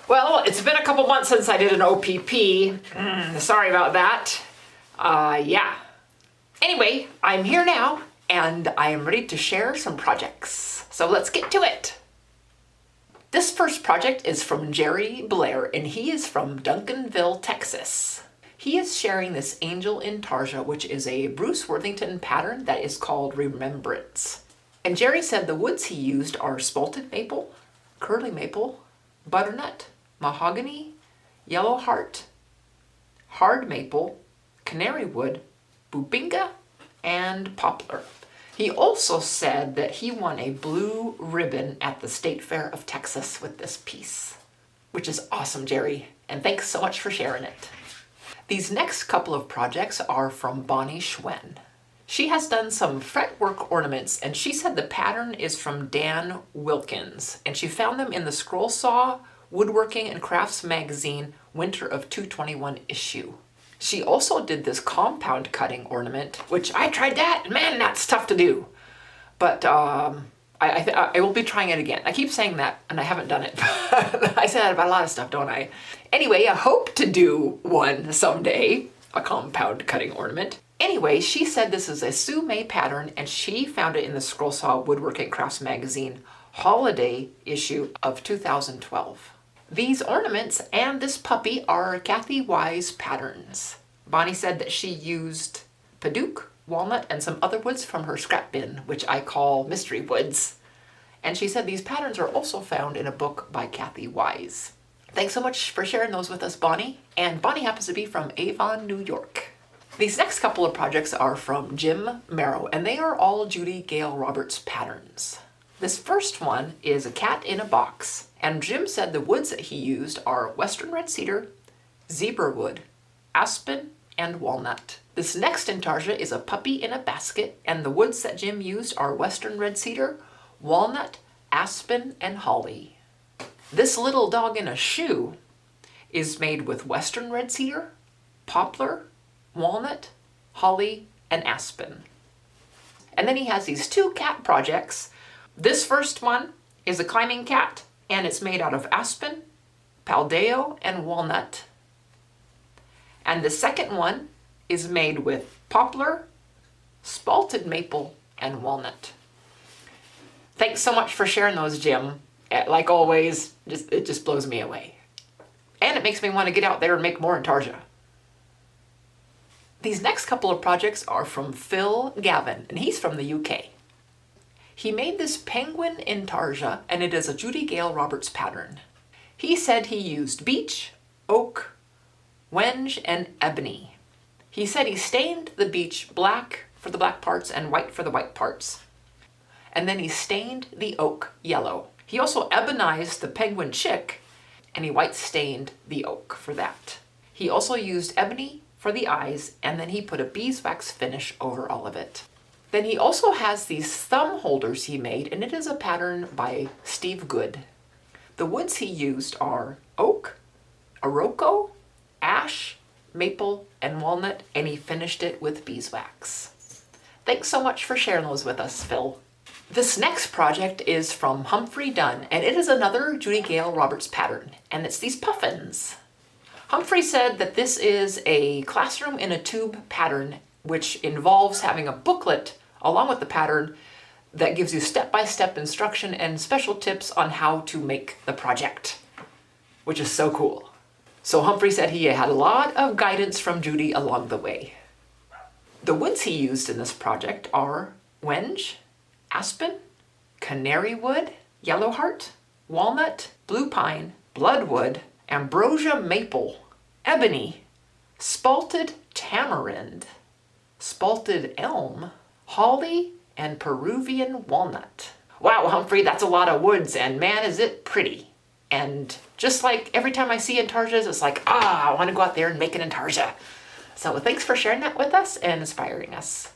Well, it's been a couple months since I did an OPP. Sorry about that. Yeah. Anyway, I'm here now and I am ready to share some projects. So let's get to it. This first project is from Jerry Blair and he is from Duncanville, Texas. He is sharing this Angel Intarsia, which is a Bruce Worthington pattern that is called Remembrance. And Jerry said the woods he used are spalted maple, curly maple, butternut, mahogany, yellow heart, hard maple, canary wood, bubinga, and poplar. He also said that he won a blue ribbon at the State Fair of Texas with this piece, which is awesome, Jerry, and thanks so much for sharing it. These next couple of projects are from Bonnie Schwenn. She has done some fretwork ornaments and she said the pattern is from Dan Wilkens and she found them in the Scroll Saw, Woodworking and Crafts magazine Winter of 221 issue. She also did this compound cutting ornament, which I tried that, man, that's tough to do. But I will be trying it again. I keep saying that and I haven't done it. I say that about a lot of stuff, don't I? Anyway, I hope to do one someday, a compound cutting ornament. Anyway, she said this is a Sue May pattern and she found it in the Scroll Saw Woodworking Crafts magazine holiday issue of 2012. These ornaments and this puppy are Kathy Wise patterns. Bonnie said that she used padauk, walnut, and some other woods from her scrap bin, which I call mystery woods. And she said these patterns are also found in a book by Kathy Wise. Thanks so much for sharing those with us, Bonnie. And Bonnie happens to be from Avon, New York. These next couple of projects are from Jim Merrow, and they are all Judy Gale Roberts patterns. This first one is a cat in a box, and Jim said the woods that he used are western red cedar, zebra wood, aspen, and walnut. This next Intarsia is a puppy in a basket, and the woods that Jim used are western red cedar, walnut, aspen, and holly. This little dog in a shoe is made with western red cedar, poplar, walnut, holly, and aspen. And then he has these two cat projects. This first one is a climbing cat, and it's made out of aspen, paldeo, and walnut. And the second one is made with poplar, spalted maple, and walnut. Thanks so much for sharing those, Jim. Like always, it just blows me away. And it makes me want to get out there and make more Intarsia. These next couple of projects are from Phill Gavin, and he's from the UK. He made this penguin Intarsia, and it is a Judy Gale Roberts pattern. He said he used beech, oak, wenge, and ebony. He said he stained the beech black for the black parts and white for the white parts. And then he stained the oak yellow. He also ebonized the penguin chick, and he white stained the oak for that. He also used ebony for the eyes, and then he put a beeswax finish over all of it. Then he also has these thumb holders he made, and it is a pattern by Steve Good. The woods he used are oak, iroko, ash, maple, and walnut, and he finished it with beeswax. Thanks so much for sharing those with us, Phil. This next project is from Humphrey Dunn, and it is another Judy Gale Roberts pattern, and it's these puffins. Humphrey said that this is a classroom in a tube pattern, which involves having a booklet along with the pattern that gives you step-by-step instruction and special tips on how to make the project, which is so cool. So Humphrey said he had a lot of guidance from Judy along the way. The woods he used in this project are wenge, aspen, canary wood, yellow heart, walnut, blue pine, bloodwood, ambrosia maple, ebony, spalted tamarind, spalted elm, holly, and Peruvian walnut. Wow, Humphrey, that's a lot of woods, and man, is it pretty. And just like every time I see Intarsias, it's like, I want to go out there and make an Intarsia. So thanks for sharing that with us and inspiring us.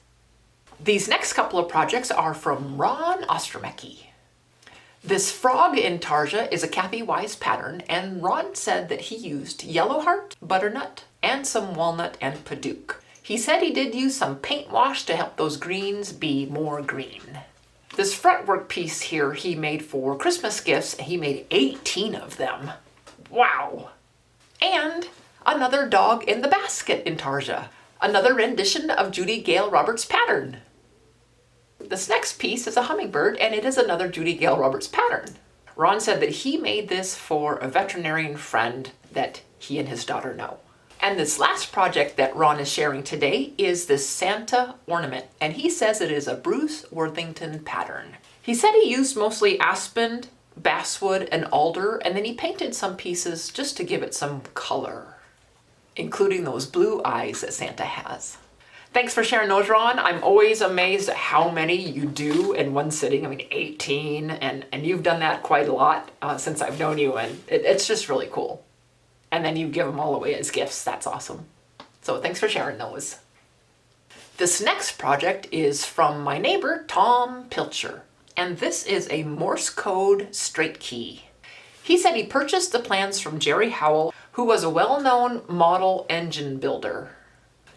These next couple of projects are from Ron Ostromecki. This frog Intarsia is a Kathy Wise pattern, and Ron said that he used yellow heart, butternut, and some walnut and padauk. He said he did use some paint wash to help those greens be more green. This fretwork piece here he made for Christmas gifts. He made 18 of them. Wow. And another dog in the basket Intarsia. Another rendition of Judy Gale Roberts' pattern. This next piece is a hummingbird, and it is another Judy Gale Roberts pattern. Ron said that he made this for a veterinarian friend that he and his daughter know. And this last project that Ron is sharing today is this Santa ornament, and he says it is a Bruce Worthington pattern. He said he used mostly aspen, basswood, and alder, and then he painted some pieces just to give it some color, including those blue eyes that Santa has. Thanks for sharing those, Ron. I'm always amazed at how many you do in one sitting. I mean, 18, and you've done that quite a lot since I've known you, and it's just really cool. And then you give them all away as gifts. That's awesome. So thanks for sharing those. This next project is from my neighbor, Tom Pilcher, and this is a Morse code straight key. He said he purchased the plans from Jerry Howell, who was a well-known model engine builder.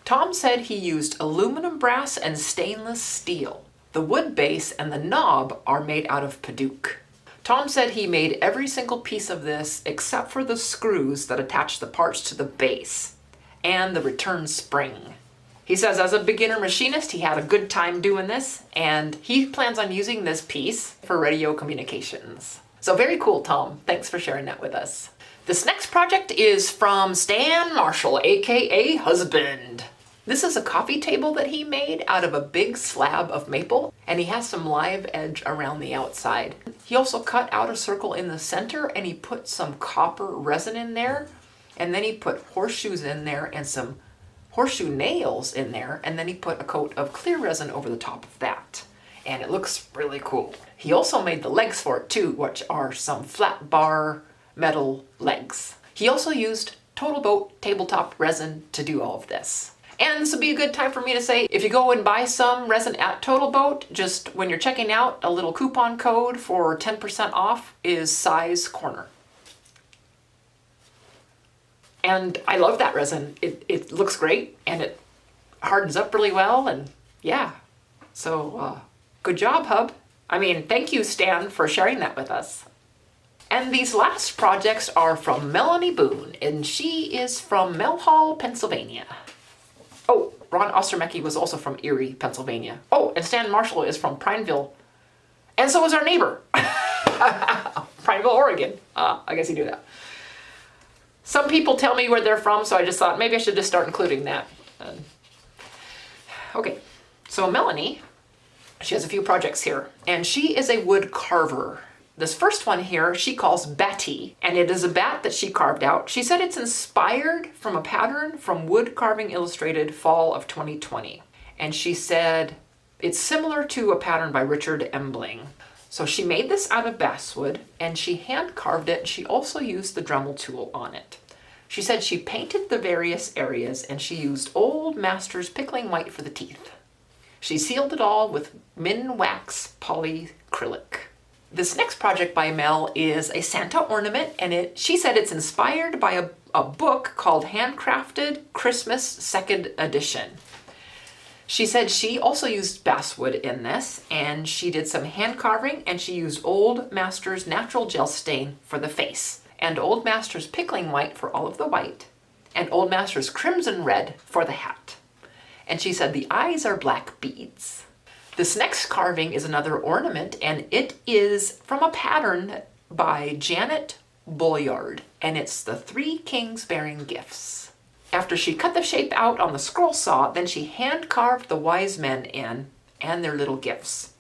Tom said he used aluminum brass and stainless steel. The wood base and the knob are made out of Paduke. Tom said he made every single piece of this except for the screws that attach the parts to the base and the return spring. He says as a beginner machinist, he had a good time doing this, and he plans on using this piece for radio communications. So very cool, Tom. Thanks for sharing that with us. This next project is from Stan Marshall, aka Husband. This is a coffee table that he made out of a big slab of maple, and he has some live edge around the outside. He also cut out a circle in the center, and he put some copper resin in there, and then he put horseshoes in there and some horseshoe nails in there, and then he put a coat of clear resin over the top of that. And it looks really cool. He also made the legs for it too, which are some flat bar metal legs. He also used Total Boat tabletop resin to do all of this. And this would be a good time for me to say, if you go and buy some resin at Total Boat, just when you're checking out, a little coupon code for 10% off is size corner. And I love that resin. It looks great, and it hardens up really well, and yeah. So good job, Hub. I mean, thank you, Stan, for sharing that with us. And these last projects are from Melanie Boone, and she is from Melhall, Pennsylvania. Oh, Ron Ostromecki was also from Erie, Pennsylvania. Oh, and Stan Marshall is from Prineville. And so is our neighbor. Prineville, Oregon. I guess you knew that. Some people tell me where they're from, so I just thought maybe I should just start including that. Okay, so Melanie, she has a few projects here, and she is a wood carver. This first one here, she calls Batty, and it is a bat that she carved out. She said it's inspired from a pattern from Wood Carving Illustrated fall of 2020. And she said it's similar to a pattern by Richard Embling. So she made this out of basswood, and she hand carved it. She also used the Dremel tool on it. She said she painted the various areas, and she used Old Master's pickling white for the teeth. She sealed it all with Minwax polyacrylic. This next project by Mel is a Santa ornament, and she said it's inspired by a book called Handcrafted Christmas 2nd Edition. She said she also used basswood in this, and she did some hand carving, and she used Old Master's natural gel stain for the face, and Old Master's pickling white for all of the white, and Old Master's crimson red for the hat. And she said the eyes are black beads. This next carving is another ornament, and it is from a pattern by Janet Boyard, and it's the Three Kings Bearing Gifts. After she cut the shape out on the scroll saw, then she hand carved the wise men in and their little gifts.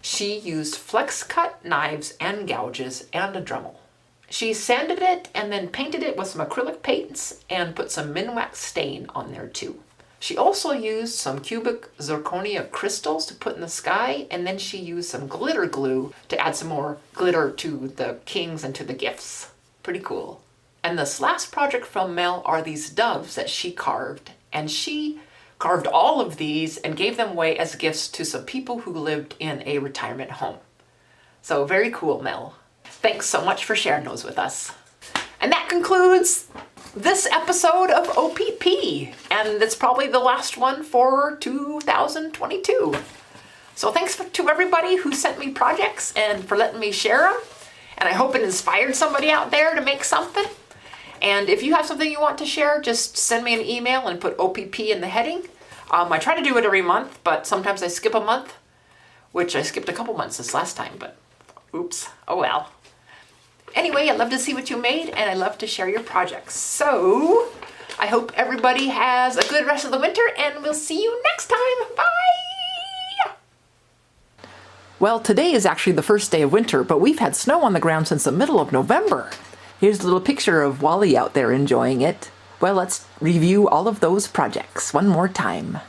She used flex cut knives and gouges and a Dremel. She sanded it and then painted it with some acrylic paints and put some Minwax stain on there too. She also used some cubic zirconia crystals to put in the sky, and then she used some glitter glue to add some more glitter to the kings and to the gifts. Pretty cool. And this last project from Mel are these doves that she carved, and she carved all of these and gave them away as gifts to some people who lived in a retirement home. So very cool, Mel. Thanks so much for sharing those with us. And that concludes this episode of OPP, and it's probably the last one for 2022. So thanks to everybody who sent me projects and for letting me share them, and I hope it inspired somebody out there to make something. And if you have something you want to share, just send me an email and put OPP in the heading. I try to do it every month, but sometimes I skip a month, which I skipped a couple months this last time, but oops, oh well. Anyway, I love to see what you made, and I love to share your projects. So I hope everybody has a good rest of the winter, and we'll see you next time. Bye! Well, today is actually the first day of winter, but we've had snow on the ground since the middle of November. Here's a little picture of Wally out there enjoying it. Well, let's review all of those projects one more time.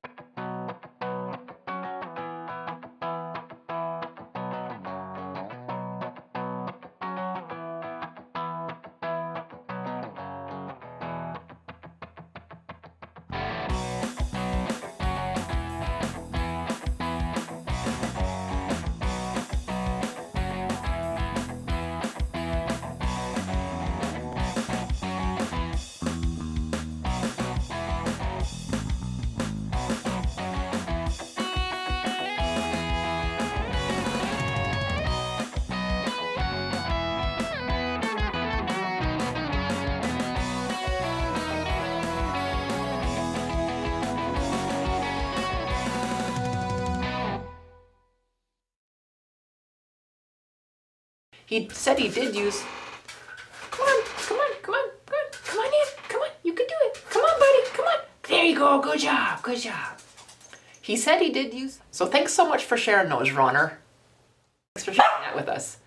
He said he did use... Come on, come on, come on, come on, come on in, come on, you can do it. Come on, buddy, come on. There you go, good job, good job. He said he did use... So thanks so much for sharing those, Ronner. Thanks for sharing that with us.